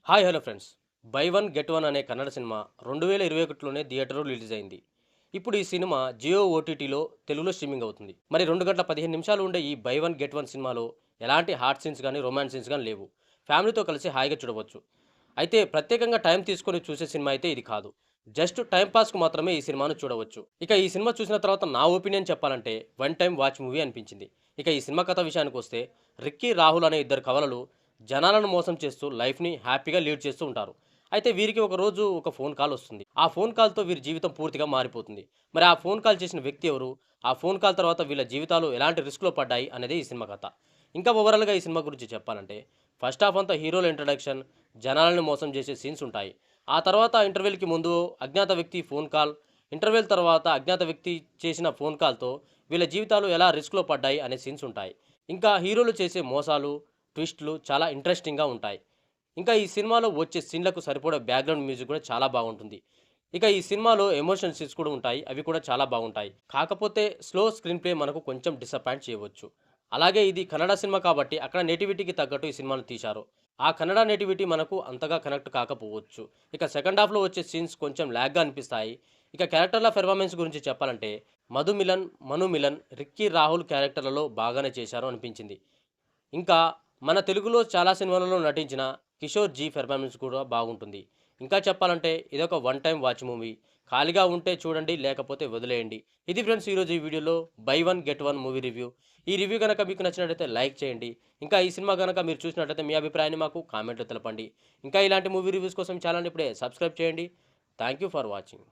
Hello friends. 'By one get one' అనే Kannada cinema 2021లోనే థియేటర్‌లో release అయింది. ఇప్పుడు ఈ సినిమా జియో ఓటీటీలో తెలుగులో స్ట్రీమింగ్ అవుతుంది. మరి 2 గంటల 15 నిమిషాలు ఉండే ఈ 'బై వన్ గెట్ వన్' సినిమాలో ఎలాంటి హార్ట్ సీన్స్ గాని, రొమాన్స్ సీన్స్ గాని లేవు. ఫ్యామిలీతో కలిసి హాయిగా చూడవచ్చు. అయితే ప్రత్యేకంగా టైం తీసుకొని చూసే సినిమా అయితే ఇది కాదు. జస్ట్ టైమ్ పాస్‌కి మాత్రమే ఈ సినిమాను చూడవచ్చు. ఇక ఈ సినిమా చూసిన తర్వాత నా ఒపీనియన్ చెప్పాలంటే వన్ టైమ్ వాచ్ మూవీ అనిపించింది. ఇక ఈ సినిమా కథ విషయానికొస్తే రిక్కీ, రాహుల్ అనే ఇద్దరు కవలలు జనాలను మోసం చేస్తూ లైఫ్‌ని హ్యాపీగా లీడ్ చేస్తూ ఉంటారు. అయితే వీరికి ఒకరోజు ఒక ఫోన్ కాల్ వస్తుంది. ఆ ఫోన్ కాల్‌తో వీరి జీవితం పూర్తిగా మారిపోతుంది. మరి ఆ ఫోన్ కాల్ చేసిన వ్యక్తి ఎవరు? ఆ ఫోన్ కాల్ తర్వాత వీళ్ళ జీవితాలు ఎలాంటి రిస్క్‌లో పడ్డాయి అనేది ఈ సినిమా కథ. ఇంకా ఓవరాల్‌గా ఈ సినిమా గురించి చెప్పాలంటే ఫస్ట్ హాఫ్ అంతా హీరోల ఇంట్రడక్షన్, జనాలను మోసం చేసే సీన్స్ ఉంటాయి. ఆ తర్వాత ఇంటర్వెల్‌కి ముందు అజ్ఞాత వ్యక్తి ఫోన్ కాల్, ఇంటర్వెల్ తర్వాత అజ్ఞాత వ్యక్తి చేసిన ఫోన్ కాల్‌తో వీళ్ళ జీవితాలు ఎలా రిస్క్‌లో పడ్డాయి అనే సీన్స్ ఉంటాయి. ఇంకా హీరోలు చేసే మోసాలు, ట్విస్ట్‌లు చాలా ఇంట్రెస్టింగ్‌గా ఉంటాయి. ఇంకా ఈ సినిమాలో వచ్చే సీన్‌లకు సరిపడా బ్యాక్‌గ్రౌండ్ మ్యూజిక్ కూడా చాలా బాగుంటుంది. ఇక ఈ సినిమాలో ఎమోషనల్ సీన్స్ కూడా ఉంటాయి. అవి కూడా చాలా బాగుంటాయి. కాకపోతే స్లో స్క్రీన్ ప్లే మనకు కొంచెం డిసప్పాయింట్ చేయవచ్చు. అలాగే ఇది కన్నడ సినిమా కాబట్టి అక్కడ నేటివిటీకి తగ్గట్టు ఈ సినిమాను తీశారు. ఆ కన్నడ నేటివిటీ మనకు అంతగా కనెక్ట్ కాకపోవచ్చు. ఇక సెకండ్ హాఫ్‌లో వచ్చే సీన్స్ కొంచెం ల్యాగ్‌గా అనిపిస్తాయి. ఇక క్యారెక్టర్ల పెర్ఫార్మెన్స్ గురించి చెప్పాలంటే మను మిలన్, రిక్కీ, రాహుల్ క్యారెక్టర్లలో బాగానే చేశారు అనిపించింది. ఇంకా మన తెలుగులో చాలా సినిమాలలో నటించిన కిషోర్ జీ పెర్ఫార్మెన్స్ కూడా బాగుంటుంది. ఇంకా చెప్పాలంటే ఇదొక వన్ టైమ్ వాచ్ మూవీ. ఖాళీగా ఉంటే చూడండి, లేకపోతే వదిలేయండి. ఇది ఫ్రెండ్స్ ఈరోజు ఈ వీడియోలో 'by one get one' movie review. ఈ రివ్యూ గనక మీకు నచ్చినట్లయితే లైక్ చేయండి. ఇంకా ఈ సినిమా గనక మీరు చూసినట్లయితే మీ అభిప్రాయాన్ని మాకు కామెంట్‌లో తెలపండి. ఇంకా ఇలాంటి మూవీ రివ్యూస్ కోసం ఛానెల్‌ని ఇప్పుడే సబ్స్క్రైబ్ చేయండి. Thank you for watching.